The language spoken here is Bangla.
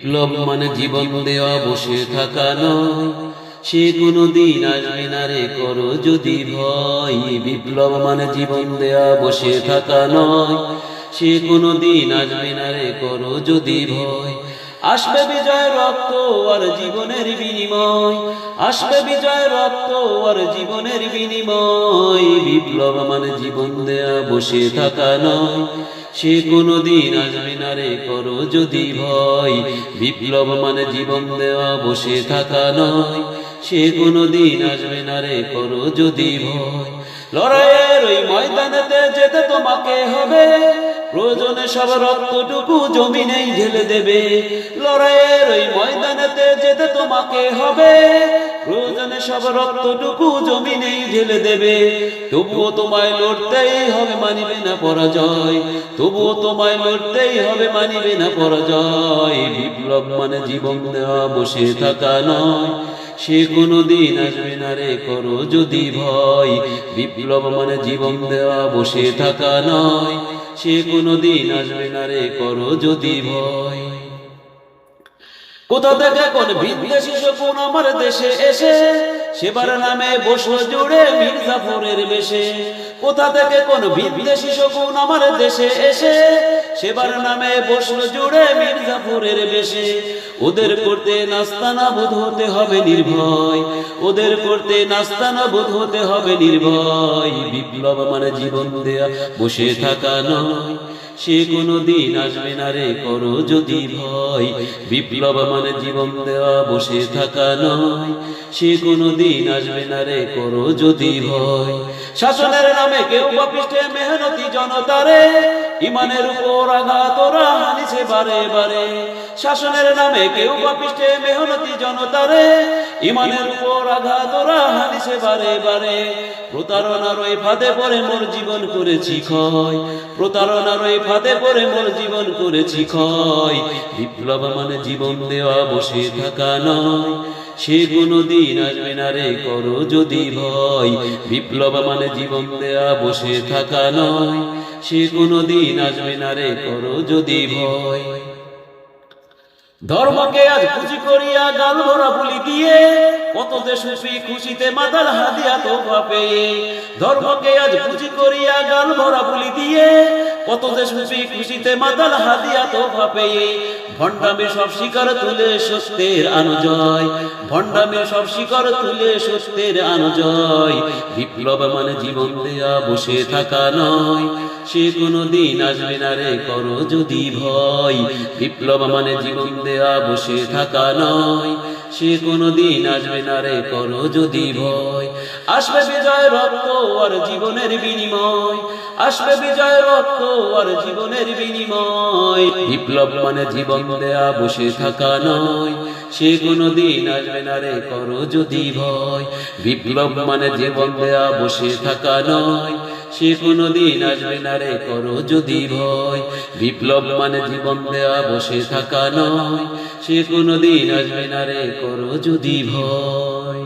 বিপ্লব মানে জীবন দেওয়া বসে থাকা নয়, সে কোনো দিন আসবে না রে করো যদি ভয়। বিপ্লব মানে জীবন দেওয়া বসে থাকা নয়, সে কোনো দিন আসবে না রে করো যদি ভয়। আসবে বিজয় রক্ত আর জীবনের বিনিময়, আসবে বিজয় রক্ত আর জীবনের বিনিময়। বিপ্লব মানে জীবন দেয়া বসে থাকা নয়, সে কোনো দিন আসবে না রে করো যদি ভয়। বিপ্লব মানে জীবন দেওয়া বসে থাকা নয়, সে কোনো দিন আসবে না রে করো যদি ভয়। লড়াইয়ের ওই ময়দানেতে যেতে তোমাকে হবে, প্রয়োজনে সব রক্তটুকু জমিনেই ঢেলে দেবে। লড়াইয়ের ওই ময়দানেতে যেতে তোমাকে হবে, প্রয়োজনে সব রক্তটুকু জমিনেই ঢেলে দেবে। তবুও তোমায় লড়তেই হবে, মানিবে না পরাজয়। তবুও তোমায় লড়তেই হবে, মানিবে না পরাজয়। বিপ্লব মানে জীবন দেওয়া বসে থাকা নয়, সে কোনো দিন আসবে না রে করো যদি ভয়। বিপ্লব মানে জীবন দেওয়া বসে থাকা নয়, সে কোনো দিন আসবে না রে করো যদি ভয়। কোথা থেকে কোন বিদ্বেষী শকুন আমার দেশে এসে সেবার নামে বসলো জুড়ে মীর জাফরের বেশে। কোথা থেকে কোন বিদ্বেষী শকুন আমার দেশে এসে সেবার নামে বসলো জুড়ে মীর জাফরের বেশে। ওদের করতে নাস্তানা বোধ হতে হবে নির্ভয়, ওদের করতে নাস্তানা বোধ হতে হবে নির্ভয়। বিপ্লব মানে জীবন দেয়া বসে থাকা নয়, সে কোনো দিন আসবে না রে করো যদি ভয়। বিপ্লব মানে জীবন দেওয়া বসে থাকা নয়, সে কোনো দিন আসবে না রে করো যদি ভয়। শাসনের নামে কেউ পাপিষ্ঠে মেহনতি জনতারে ইমানের উপর আঘাত ওরা হানিছে বারে বারে। শাসনের নামে কেউ পাপিষ্ঠে মেহনতি জনতারে ইমানের উপর আঘাত ওরা হানিছে বারে বারে। প্রতারণার ওই ফাঁদে পড়ে মোর জীবন করেছি ক্ষয়, প্রতারণার ওই ফাঁদে পড়ে মোর জীবন করেছি ক্ষয়। বিপ্লব মানে জীবন দেওয়া বসে থাকা নয়, সে কোনো দিন আসবে না রে করো যদি ভয়। বিপ্লব মানে জীবন দেয়া বসে থাকা নয়, সে কোনো দিন আসবে না রে করো যদি ভয়। ধর্মকে আজ খুশি করিয়া গাল ভরা বুলি দিয়ে কত যে সুফি খুশিতে মাতাল হাদিয়া তোফা পেয়ে। ধর্মকে আজ খুশি করিয়া গাল ভরা বুলি দিয়ে কত যে সুফি খুশিতে মাতাল হাদিয়া তোফা পেয়ে। ভণ্ডামি সব শিকার তুলে সত্যের আনুজয়, ভণ্ডামি সব শিকার তুলে সত্যের আনুজয়। বিপ্লব মানে জীবন দেয়া বসে থাকা নয়, সে কোনো দিন আসবে না রে করো যদি ভয়। বিপ্লব মানে জীবন দেয়া বসে থাকা নয়, সে কোনো দিন আসবে না রে করো যদি ভয়। আসবে বিজয় রক্ত আর জীবনের বিনিময়, আসবে বিজয় রক্ত আর জীবনের বিনিময়। বিপ্লব মানে জীবন দেয়া বসে থাকা নয়, সে কোনো দিন আসবে না রে করো যদি ভয়। বিপ্লব মানে জীবন দেয়া বসে থাকা নয়, সে কোনো দিন আসবে না রে করো যদি ভয়। বিপ্লব মানে জীবন দেয়া বসে থাকা নয়, সে কোনো দিন আসবে না রে করো যদি ভয়।